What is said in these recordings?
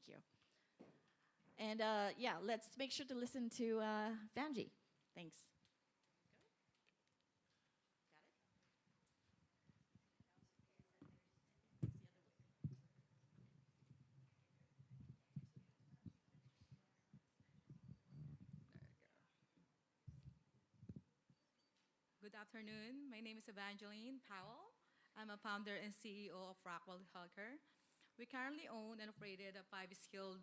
Thank you. And yeah, let's make sure to listen to Vanji. Thanks. Good afternoon. My name is Evangeline Powell. I'm a founder and CEO of Rockwell Healthcare. We currently own and operated a 5-skilled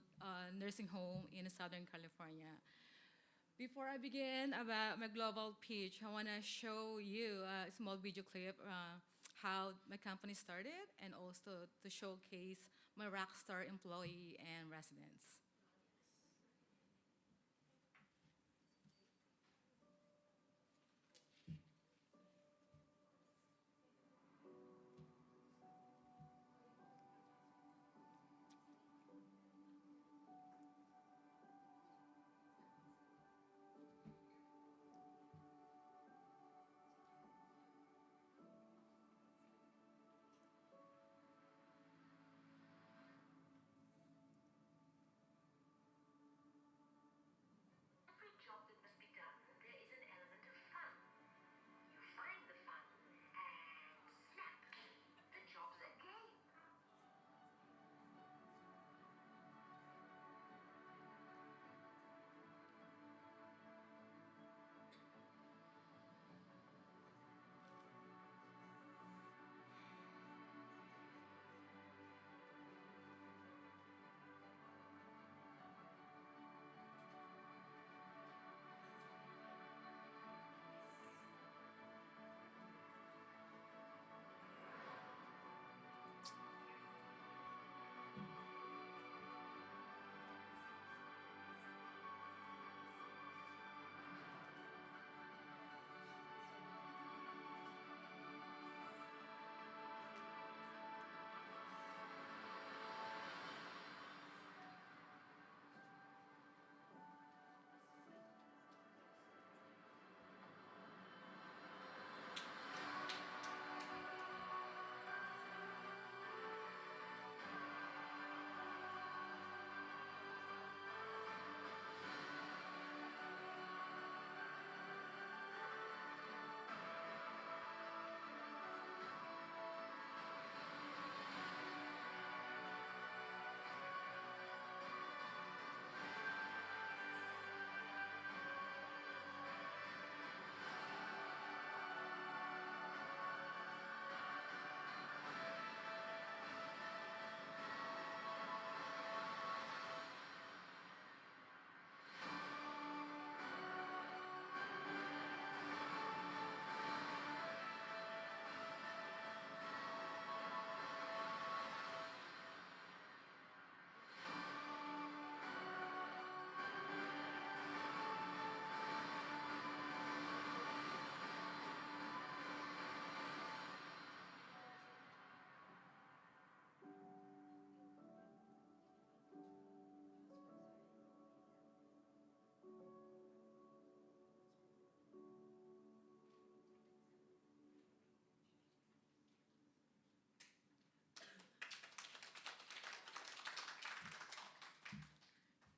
nursing home in Southern California. Before I begin about my global pitch, I want to show you a small video clip how my company started and also to showcase my rockstar employee and residents. Every job that must be done, there is an element of fun. You find the fun, and snap, the job's a game.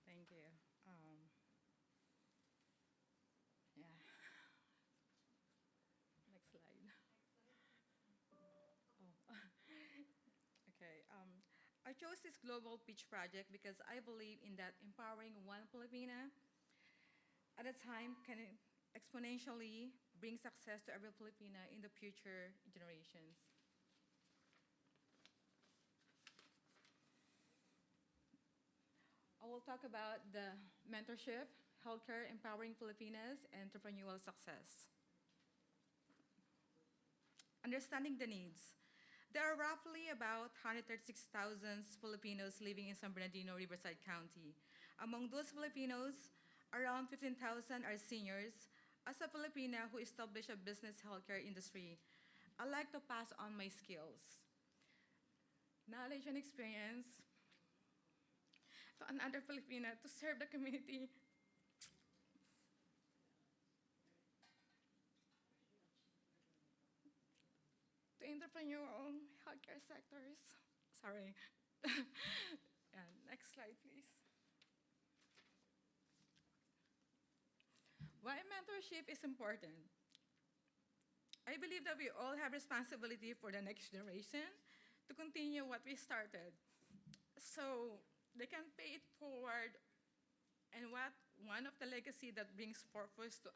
Thank you. Yeah. Next slide. Oh. Okay. I chose this global pitch project because I believe in that empowering one Filipina at a time can exponentially bring success to every Filipina in the future generations. I will talk about the mentorship, healthcare, empowering Filipinas, and entrepreneurial success. Understanding the needs. There are roughly about 136,000 Filipinos living in San Bernardino, Riverside County. Among those Filipinos, around 15,000 are seniors. As a Filipina who established a business healthcare industry, I like to pass on my skills, knowledge, and experience to another Filipina to serve the community to entrepreneurial healthcare sectors. Sorry. And next slide. Why mentorship is important? I believe that we all have responsibility for the next generation to continue what we started. So they can pay it forward and what one of the legacy that brings purpose to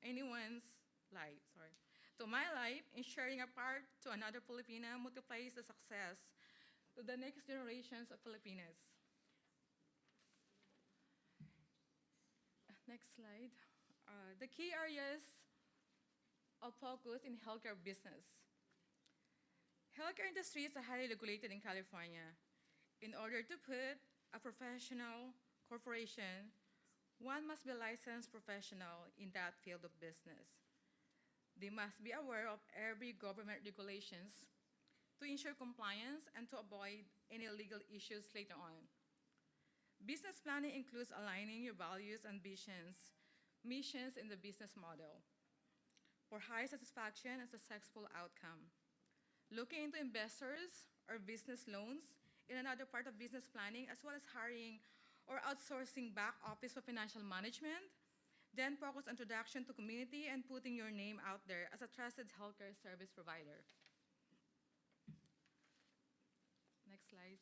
anyone's life, sorry. To my life, in sharing a part to another Filipina multiplies the success to the next generations of Filipinas. Next slide. The key areas of focus in healthcare business. Healthcare industry is highly regulated in California. In order to put a professional corporation, one must be a licensed professional in that field of business. They must be aware of every government regulations to ensure compliance and to avoid any legal issues later on. Business planning includes aligning your values and visions, missions in the business model for high satisfaction and successful outcome. Looking into investors or business loans in another part of business planning, as well as hiring or outsourcing back office for financial management, then focus on introduction to community and putting your name out there as a trusted healthcare service provider. Next slide.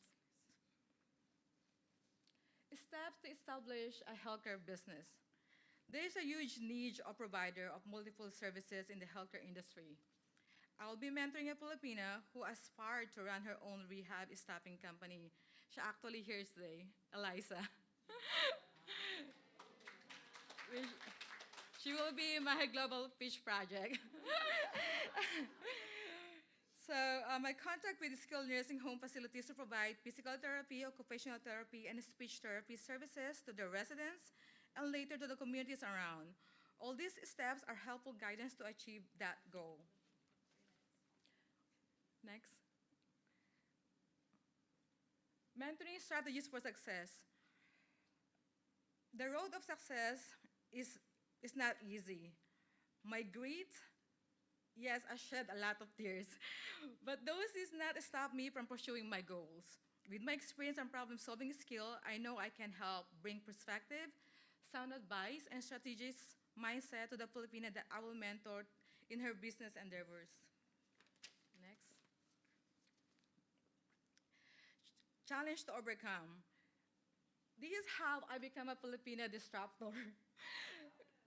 Steps to establish a healthcare business. There is a huge need of provider of multiple services in the healthcare industry. I'll be mentoring a Filipina who aspired to run her own rehab staffing company. She's actually here today, Eliza. She will be my global pitch project. So my contract with skilled nursing home facilities to provide physical therapy, occupational therapy, and speech therapy services to the residents and later to the communities around. All these steps are helpful guidance to achieve that goal. Next. Mentoring strategies for success. The road of success is not easy. My grit, yes, I shed a lot of tears, but those did not stop me from pursuing my goals. With my experience and problem-solving skill, I know I can help bring perspective, sound advice, and strategic mindset to the Filipina that I will mentor in her business endeavors. Next. Challenge to overcome. This is how I become a Filipina disruptor.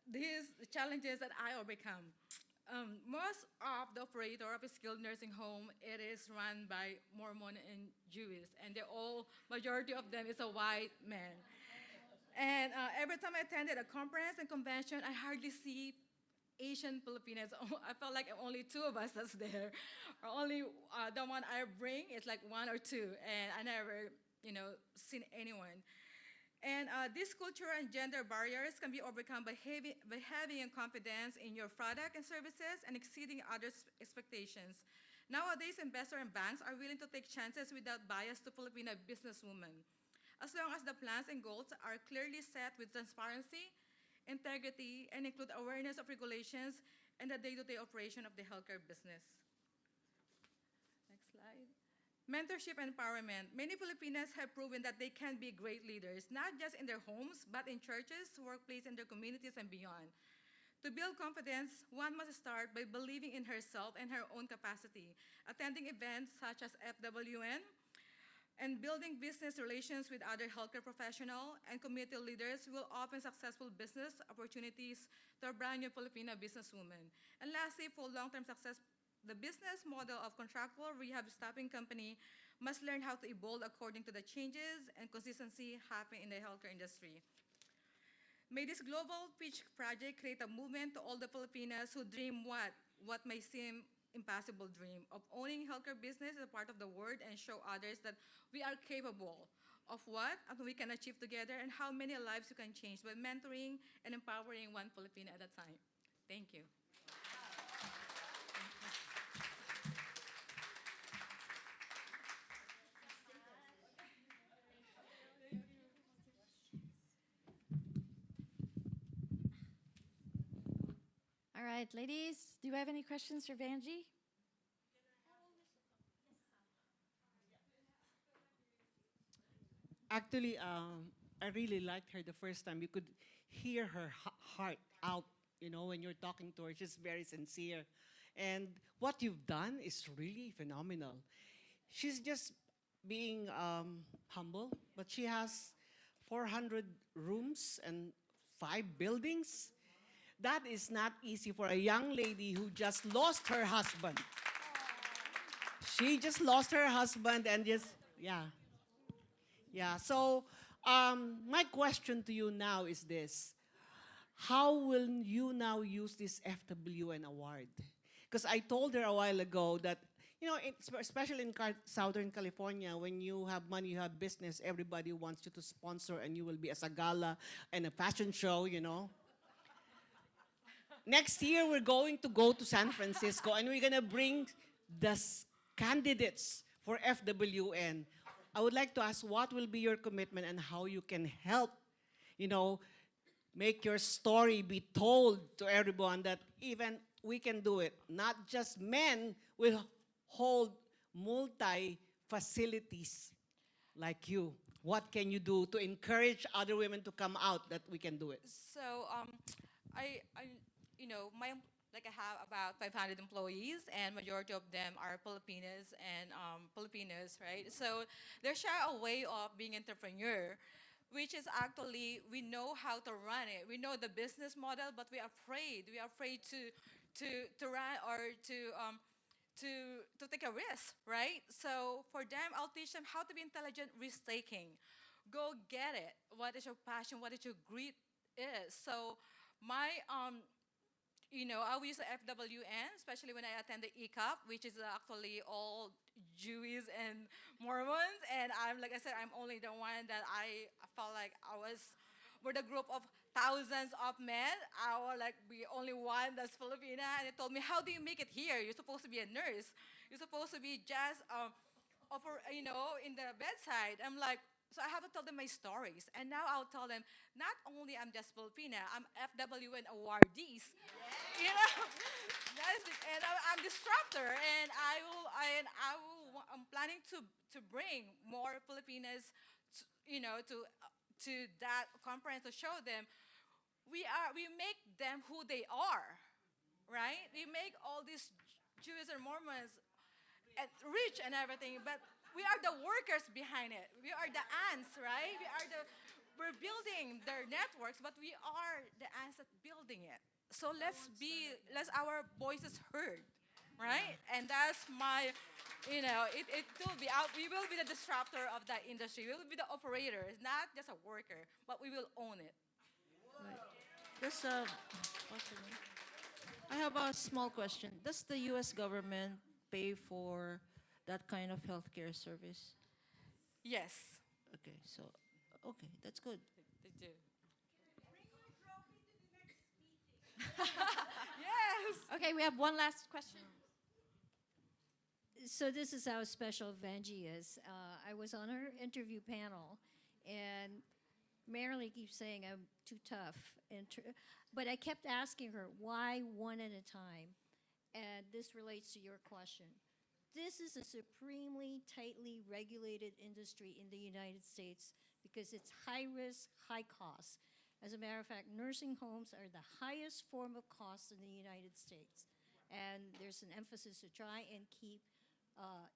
These challenges that I overcome. Most of the operator of a skilled nursing home, it is run by Mormon and Jewish, and they're all, majority of them is a white man. And every time I attended a conference and convention, I hardly see Asian Filipinos. I felt like only two of us that's there. Or only the one I bring is like one or two, and I never, seen anyone. And these cultural and gender barriers can be overcome by having confidence in your product and services and exceeding others' expectations. Nowadays, investors and banks are willing to take chances without bias to Filipino businesswomen, as long as the plans and goals are clearly set with transparency, integrity, and include awareness of regulations and the day-to-day operation of the healthcare business. Next slide. Mentorship and empowerment. Many Filipinas have proven that they can be great leaders, not just in their homes, but in churches, workplaces, and their communities and beyond. To build confidence, one must start by believing in herself and her own capacity, attending events such as FWN, and building business relations with other healthcare professionals and community leaders will open successful business opportunities to a brand new Filipina businesswoman. And lastly, for long-term success, the business model of contractual rehab staffing company must learn how to evolve according to the changes and consistency happening in the healthcare industry. May this global pitch project create a movement to all the Filipinas who dream what may seem impossible dream of owning healthcare business as a part of the world and show others that we are capable of what we can achieve together and how many lives we can change by mentoring and empowering one Filipina at a time. Thank you. All right, ladies, do you have any questions for Vanji? Actually, I really liked her the first time. You could hear her heart out, when you're talking to her. She's very sincere. And what you've done is really phenomenal. She's just being humble, but she has 400 rooms and 5 buildings. That is not easy for a young lady who just lost her husband. She just lost her husband and just, yeah. Yeah. So, my question to you now is this: how will you now use this FWN award? Because I told her a while ago that, especially in Southern California, when you have money, you have business, everybody wants you to sponsor, and you will be as a gala and a fashion show. Next year, we're going to go to San Francisco, and we're going to bring the candidates for FWN. I would like to ask, what will be your commitment and how you can help, you know, make your story be told to everyone that even we can do it. Not just men will hold multi-facilities like you. What can you do to encourage other women to come out that we can do it? So, my like I have about 500 employees, and majority of them are Filipinas and Filipinos, right? So they share a way of being entrepreneur, which is actually we know how to run it. We know the business model, but we're afraid. We're afraid to run or to take a risk, right? So for them, I'll teach them how to be intelligent risk taking. Go get it. What is your passion? What is your greed is? So my I will use the FWN, especially when I attend the ECAP, which is actually all Jews and Mormons. And like I said, I'm only the one that I felt like we're the group of thousands of men. I was like, we only one that's Filipina. And they told me, how do you make it here? You're supposed to be a nurse. You're supposed to be just, in the bedside. I'm like, so I have to tell them my stories. And now I'll tell them, not only I'm just Filipina, I'm FWN awardees. That is and I'm disruptor, and I'm planning to bring more Filipinas, to that conference to show them we make them who they are, right? We make all these Jews and Mormons rich and everything, but we are the workers behind it. We are the ants, right? We're building their networks, but we are the ants that building it. So let's our voices heard, right? And that's my, it will be out. We will be the disruptor of that industry. We will be the operators, not just a worker, but we will own it. Just I have a small question. Does the U.S. government pay for that kind of healthcare service? Yes, Okay, so okay, that's good. they do. Yes. Okay, we have one last question. So this is how special Vanjie is. I was on her interview panel, and Marilyn keeps saying I'm too tough, but I kept asking her why one at a time, and this relates to your question. This is a supremely tightly regulated industry in the United States because it's high risk, high cost. As a matter of fact, nursing homes are the highest form of cost in the United States. And there's an emphasis to try and keep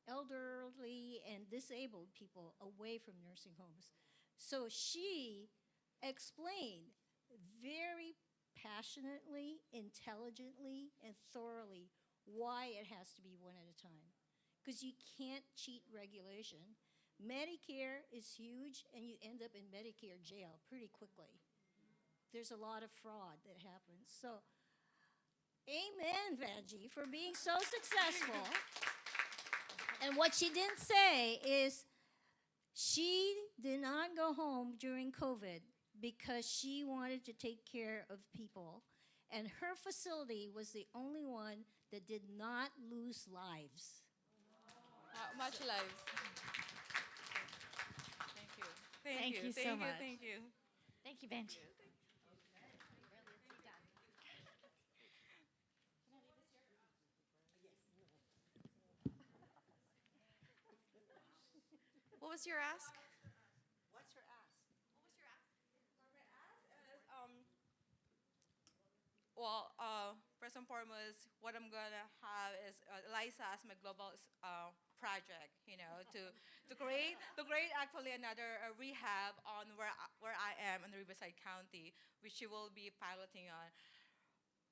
elderly and disabled people away from nursing homes. So she explained very passionately, intelligently, and thoroughly why it has to be one at a time. Because you can't cheat regulation. Medicare is huge, and you end up in Medicare jail pretty quickly. There's a lot of fraud that happens. So, amen, Vanjie, for being so successful. And what she didn't say is she did not go home during COVID because she wanted to take care of people. And her facility was the only one that did not lose lives. Much lives. Thank you. Thank you so much. Thank you. Thank you, Benji. What was your ask? What's your ask? and foremost, what I'm gonna have is Eliza as my global project, to create actually another rehab on where I am in the Riverside County, which she will be piloting on.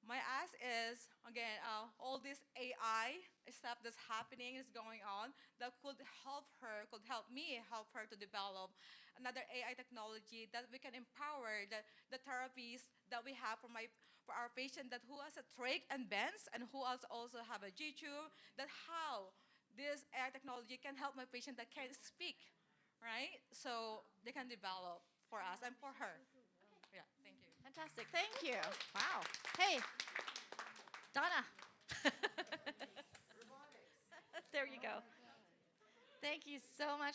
My ask is, again, all this AI stuff that's happening, is going on, that could help me help her to develop another AI technology that we can empower the therapies that we have for our patient that who has a trach and bends and who also have a G-tube, that how this AI technology can help my patient that can't speak, right? So they can develop for us and for her. Yeah, thank you. Fantastic. Thank you. Wow. Hey, Donna. There you go. Thank you so much